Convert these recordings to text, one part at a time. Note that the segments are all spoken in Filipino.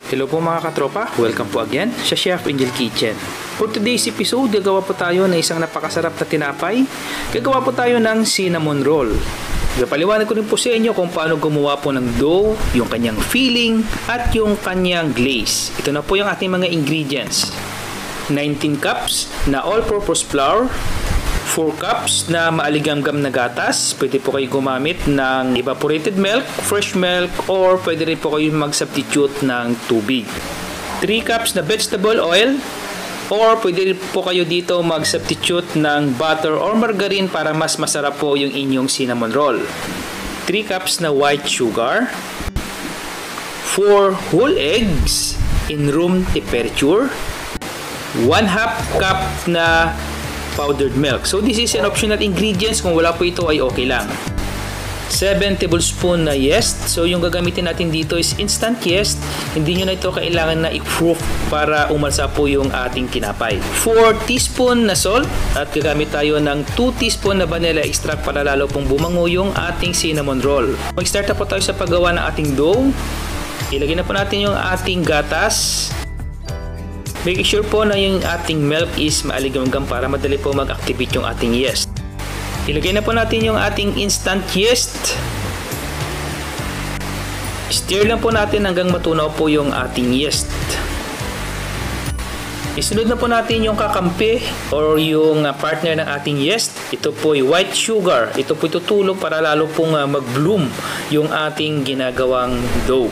Hello po mga katropa, welcome po again sa Chef Angel Kitchen. For today's episode, gagawa po tayo ng isang napakasarap na tinapay. Gagawa po tayo ng cinnamon roll. Paliwanag ko rin po sa inyo kung paano gumawa po ng dough, yung kanyang filling, at yung kanyang glaze. Ito na po yung ating mga ingredients. 19 cups na all-purpose flour, 4 cups na maaligamgam na gatas. Pwede po kayo gumamit ng evaporated milk, fresh milk, or pwede rin po kayo mag-substitute ng tubig. 3 cups na vegetable oil, or pwede rin po kayo dito mag-substitute ng butter or margarine para mas masarap po yung inyong cinnamon roll. 3 cups na white sugar, 4 whole eggs in room temperature, 1/2 cup na powdered milk. So this is an optional ingredients. Kung wala po ito ay okay lang. 7 tablespoon na yeast. So yung gagamitin natin dito is instant yeast. Hindi nyo na ito kailangan na i-proof para umalsa po yung ating tinapay. 4 teaspoon na salt. At gagamit tayo ng 2 teaspoon na vanilla extract para lalo pong bumango yung ating cinnamon roll. Mag-start na po tayo sa paggawa ng ating dough. Ilagay na po natin yung ating gatas. Make sure po na yung ating milk is maaligamgam para madali po mag-activate yung ating yeast. Ilagay na po natin yung ating instant yeast. Stir lang po natin hanggang matunaw po yung ating yeast. Isunod na po natin yung kakampi or yung partner ng ating yeast. Ito po ay white sugar. Ito po tutulong para lalo pong mag-bloom yung ating ginagawang dough.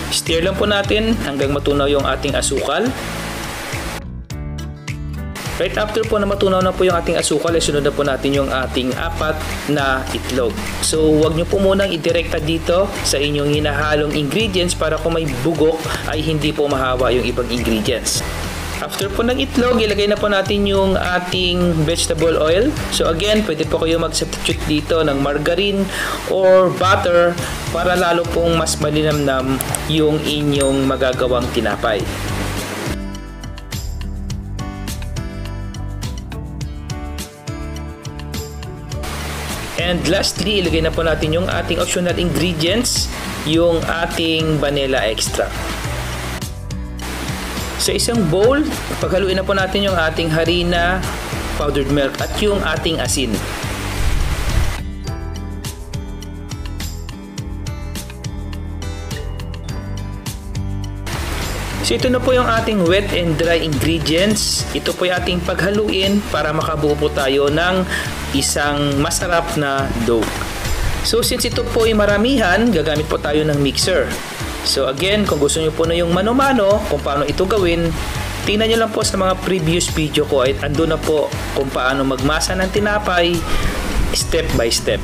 Stir lang po natin hanggang matunaw yung ating asukal. Right after po na matunaw na po yung ating asukal, isunod na po natin yung ating 4 na itlog. So huwag nyo po munang idirekta dito sa inyong hinahalong ingredients para kung may bugok ay hindi po mahawa yung ibang ingredients. After po ng itlog, ilagay na po natin yung ating vegetable oil. So again, pwede po kayo mag-substitute dito ng margarine or butter para lalo pong mas malinamnam yung inyong magagawang tinapay. And lastly, ilagay na po natin yung ating optional ingredients, yung ating vanilla extract. Sa isang bowl, paghaluin na po natin yung ating harina, powdered milk at yung ating asin. So ito na po yung ating wet and dry ingredients. Ito po yung ating paghaluin para makabuo po tayo ng isang masarap na dough. So since ito po ay maramihan, gagamit po tayo ng mixer. So again, kung gusto nyo po na yung mano-mano, kung paano ito gawin, tingnan nyo lang po sa mga previous video ko at ando na po kung paano magmasa ng tinapay step by step.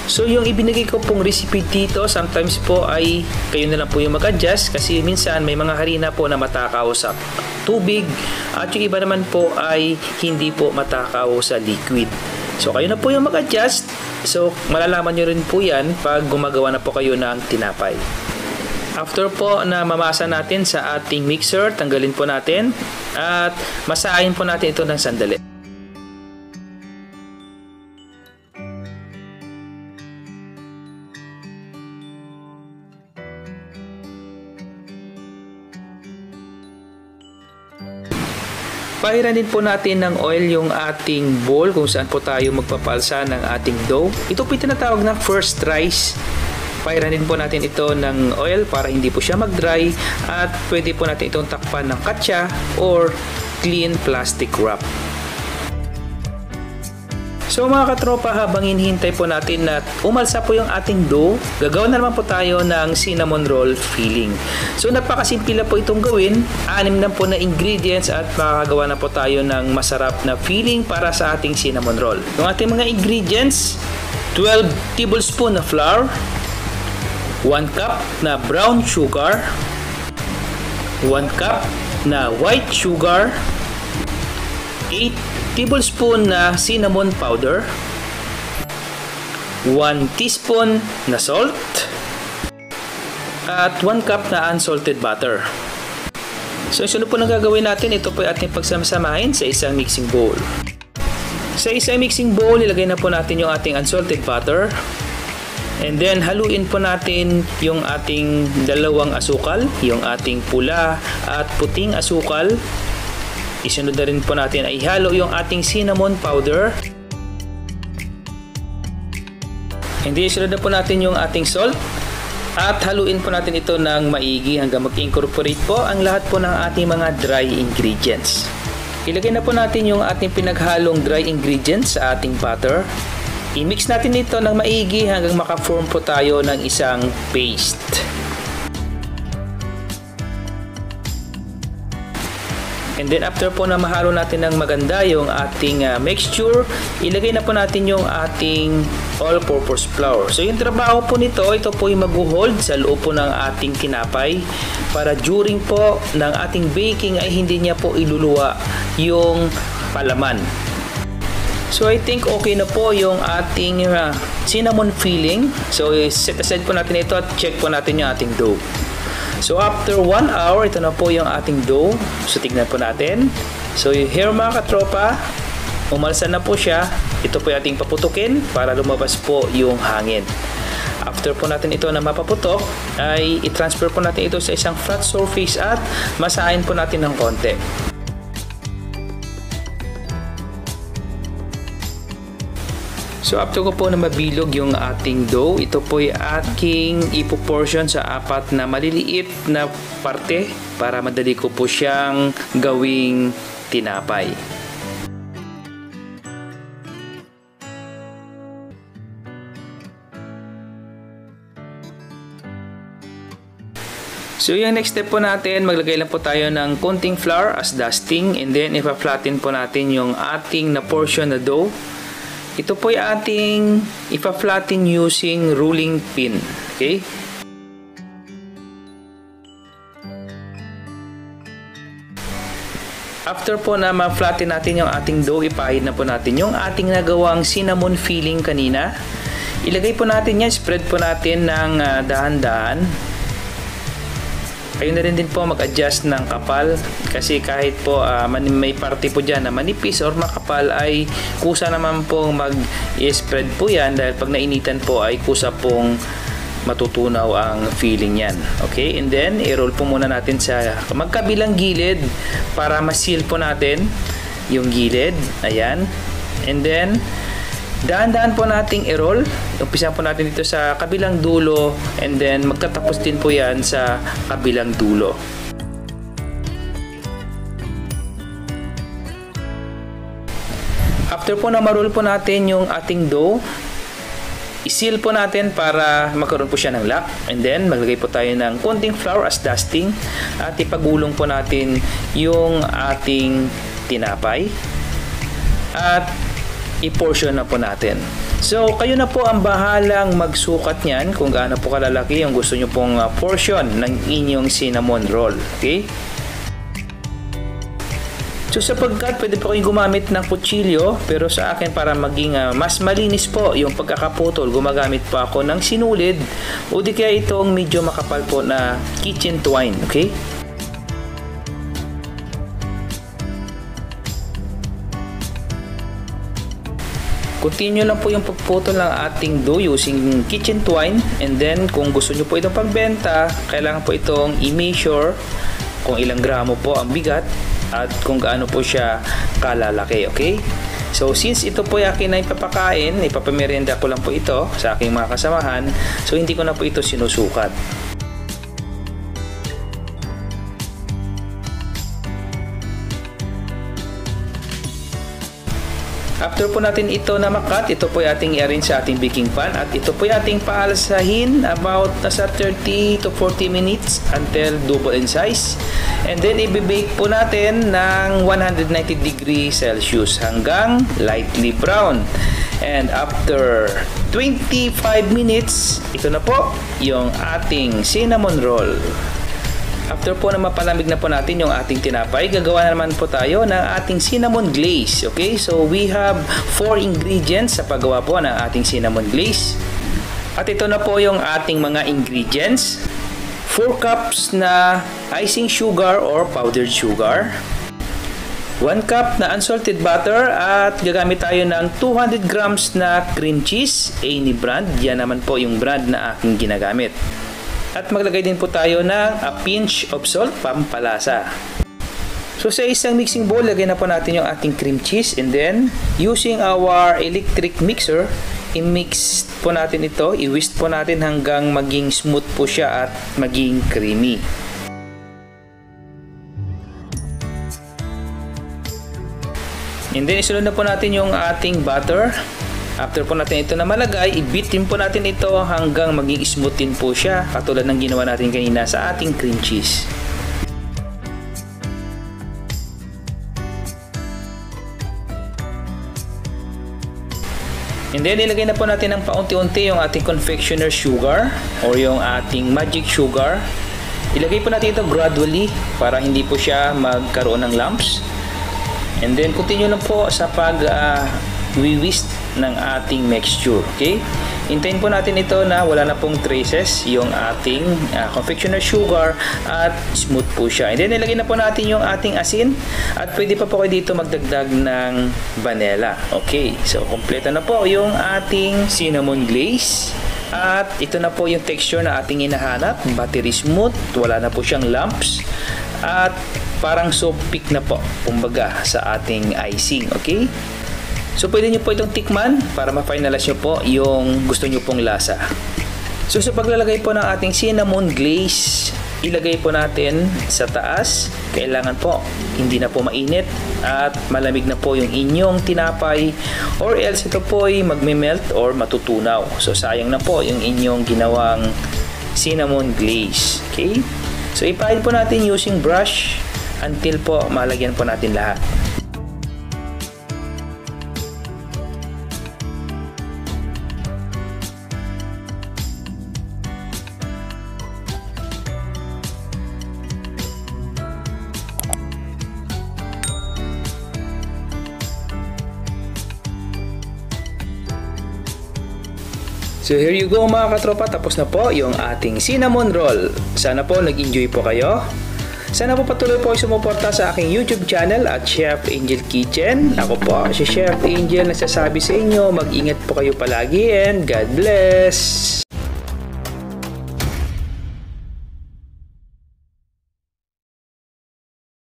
So yung ibinigay ko pong recipe dito, sometimes po ay kayo na lang po yung mag-adjust kasi minsan may mga harina po na matakaw sa tubig at yung iba naman po ay hindi po matakaw sa liquid. So kayo na po yung mag-adjust. So malalaman nyo rin po yan pag gumagawa na po kayo ng tinapay. After po na mamasa natin sa ating mixer, tanggalin po natin at masahin po natin ito ng sandali. Pahiranin po natin ng oil yung ating bowl kung saan po tayo magpapalsa ng ating dough. Ito po tinatawag na first rise. Pahiranin po natin ito ng oil para hindi po siya mag-dry at pwede po natin itong takpan ng katsa or clean plastic wrap. So mga katropa, habang hinihintay po natin na umalsa po yung ating dough, gagawa na naman po tayo ng cinnamon roll filling. So napakasimple na po itong gawin. 6 na po na ingredients at makakagawa na po tayo ng masarap na filling para sa ating cinnamon roll. Yung ating mga ingredients, 12 tablespoon na flour, 1 cup na brown sugar, 1 cup na white sugar, 8 tablespoon na cinnamon powder, 1 teaspoon na salt, at 1 cup na unsalted butter. So, sunod po na gagawin natin, ito po ay ating pagsamasamahin sa isang mixing bowl. Sa isang mixing bowl, ilagay na po natin yung ating unsalted butter. And then, haluin po natin yung ating dalawang asukal, yung ating pula at puting asukal. Isunod na rin po natin ay ihalo yung ating cinnamon powder. And then, isunod na po natin yung ating salt. At haluin po natin ito ng maigi hanggang mag-incorporate po ang lahat po ng ating mga dry ingredients. Ilagay na po natin yung ating pinaghalong dry ingredients sa ating butter. I-mix natin ito ng maigi hanggang maka-form po tayo ng isang paste. And then after po na mahalo natin ng maganda yung ating mixture, ilagay na po natin yung ating all-purpose flour. So yung trabaho po nito, ito po yung mag-hold sa loob po ng ating tinapay para during po ng ating baking ay hindi niya po iluluwa yung palaman. So I think okay na po yung ating cinnamon filling. So set aside po natin ito at check po natin yung ating dough. So after 1 hour, ito na po yung ating dough. So tignan po natin. So here mga katropa, umalsa na po siya. Ito po yung ating paputukin para lumabas po yung hangin. After po natin ito na mapaputok, ay i-transfer po natin ito sa isang flat surface at masahin po natin ng konti. So after ko po na mabilog yung ating dough, ito po ay aking ipoportion sa 4 na maliliit na parte para madali ko po siyang gawing tinapay. So yung next step po natin, maglagay lang po tayo ng konting flour as dusting and then ipa-flatten po natin yung ating na portion na dough. Ito po yung ating ipa-flatten using ruling pin. Okay? After po na ma-flatten natin yung ating dough, ipahid na po natin yung ating nagawang cinnamon filling kanina. Ilagay po natin yan, spread po natin ng dahan-dahan. Kayo na rin din po mag-adjust ng kapal kasi kahit po may parte po dyan na manipis or makapal ay kusa naman pong mag-spread po yan dahil pag nainitan po ay kusa pong matutunaw ang filling yan. Okay, and then i-roll po muna natin sa magkabilang gilid para ma-seal po natin yung gilid. Ayan, and then dahan-dahan po nating i-roll. Umpisa po natin dito sa kabilang dulo and then magtatapos din po yan sa kabilang dulo. After po na ma-roll po natin yung ating dough, i-seal po natin para magkaroon po siya ng lock. And then maglagay po tayo ng konting flour as dusting at ipagulong po natin yung ating tinapay at i-portion na po natin. So, kayo na po ang bahalang magsukat niyan kung gaano po kalalaki yung gusto nyo pong portion ng inyong cinnamon roll. Okay? So, sapagkat pwede po kayong gumamit ng kutsilyo, pero sa akin para maging mas malinis po yung pagkakaputol, gumagamit po ako ng sinulid o di kaya itong medyo makapal po na kitchen twine. Okay? Continue lang po yung pagputol ng ating dough using kitchen twine and then kung gusto nyo po itong pagbenta, kailangan po itong i-measure kung ilang gramo po ang bigat at kung gaano po siya kalalaki. Okay? So since ito po yung akin na ipapakain, ipapamerienda ko lang po ito sa aking mga kasamahan, so hindi ko na po ito sinusukat. After po natin ito na makat, ito po yung ating i-arrange sa ating baking pan at ito po yung ating paalasahin about nasa 30 to 40 minutes until double in size. And then i-bake po natin ng 190 degrees Celsius hanggang lightly brown. And after 25 minutes, ito na po yung ating cinnamon roll. After po na mapalamig na po natin yung ating tinapay, gagawa na naman po tayo ng ating cinnamon glaze. Okay, so we have 4 ingredients sa paggawa po ng ating cinnamon glaze. At ito na po yung ating mga ingredients. 4 cups na icing sugar or powdered sugar. 1 cup na unsalted butter at gagamit tayo ng 200 grams na cream cheese, any brand. Yan naman po yung brand na aking ginagamit. At maglagay din po tayo ng a pinch of salt, pampalasa. So sa isang mixing bowl, lagay na po natin yung ating cream cheese and then using our electric mixer, i-mix po natin ito, i-whisk po natin hanggang maging smooth po siya at maging creamy. And then isunod na po natin yung ating butter. After po natin ito na malagay, i-beat din po natin ito hanggang maging smooth din po siya, katulad ng ginawa natin kanina sa ating cream cheese. And then ilagay na po natin ng paunti-unti yung ating confectioner sugar or yung ating magic sugar. Ilagay po natin ito gradually para hindi po siya magkaroon ng lumps. And then continue lang po sa pag-whisk ng ating mixture, okay? Hintayin po natin ito na wala na pong traces yung ating confectioner sugar at smooth po siya. And then ilagay na po natin yung ating asin at pwede pa po kayo dito magdagdag ng vanilla. Okay, so kompleto na po yung ating cinnamon glaze. At ito na po yung texture na ating hinahanap, buttery smooth, wala na po siyang lumps at parang soft peak na po, kumbaga, sa ating icing, okay? So pwede nyo po itong tikman para ma-finalize nyo po yung gusto nyo pong lasa. So sa paglalagay po ng ating cinnamon glaze, ilagay po natin sa taas. Kailangan po hindi na po mainit at malamig na po yung inyong tinapay or else ito po ay magme-melt or matutunaw. So sayang na po yung inyong ginawang cinnamon glaze, okay? So ipahin po natin using brush until po malagyan po natin lahat. So here you go mga katropa, tapos na po yung ating cinnamon roll. Sana po nag-enjoy po kayo. Sana po patuloy po sumuporta sa aking YouTube channel at Chef Angel Kitchen. Ako po si Chef Angel, nagsasabi sa inyo, mag-ingat po kayo palagi and God bless!